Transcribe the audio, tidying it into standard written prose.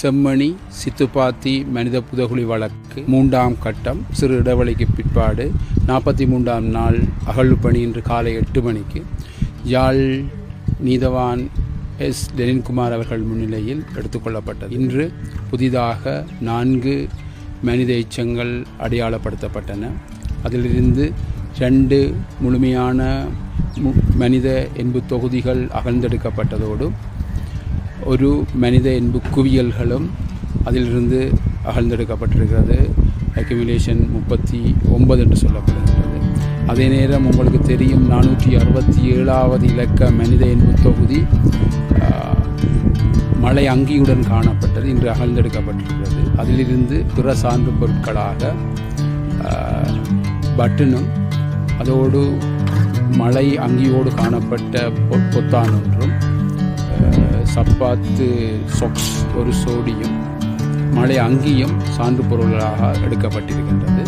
செம்மணி சித்துப்பாத்தி மனித புதகுழி வழக்கு 3ஆம் கட்டம் சிறு இடைவெளிக்கு பிற்பாடு 43ஆம் நாள் அகழ்வு பணி இன்று காலை 8 மணிக்கு யாழ் நீதவான் எஸ் லெனின்குமார் அவர்கள் முன்னிலையில் எடுத்துக்கொள்ளப்பட்டது. இன்று புதிதாக 4 மனித எச்சங்கள் அடையாளப்படுத்தப்பட்டன. அதிலிருந்து 2 முழுமையான மனித எண்பு தொகுதிகள் அகழ்ந்தெடுக்கப்பட்டதோடு ஒரு மனித எண்பு குவியல்களும் அதிலிருந்து அகழ்ந்தெடுக்கப்பட்டிருக்கிறது. அக்யூமுலேஷன் 39 என்று சொல்லப்படுகிறது. அதே நேரம் உங்களுக்கு தெரியும் 467வது இலக்க மனித எண்பு தொகுதி மழை அங்கியுடன் காணப்பட்டது, இன்று அகழ்ந்தெடுக்கப்பட்டிருக்கிறது. அதிலிருந்து பிற சான்று பொருட்களாக பட்டனும் அதோடு மழை அங்கியோடு காணப்பட்ட பொத்தான் ஒன்றும் சப்பாத்து சொக்ஸ் ஒரு சோடியும் மழை அங்கியும் சான்று பொருளாக எடுக்கப்பட்டிருக்கின்றது.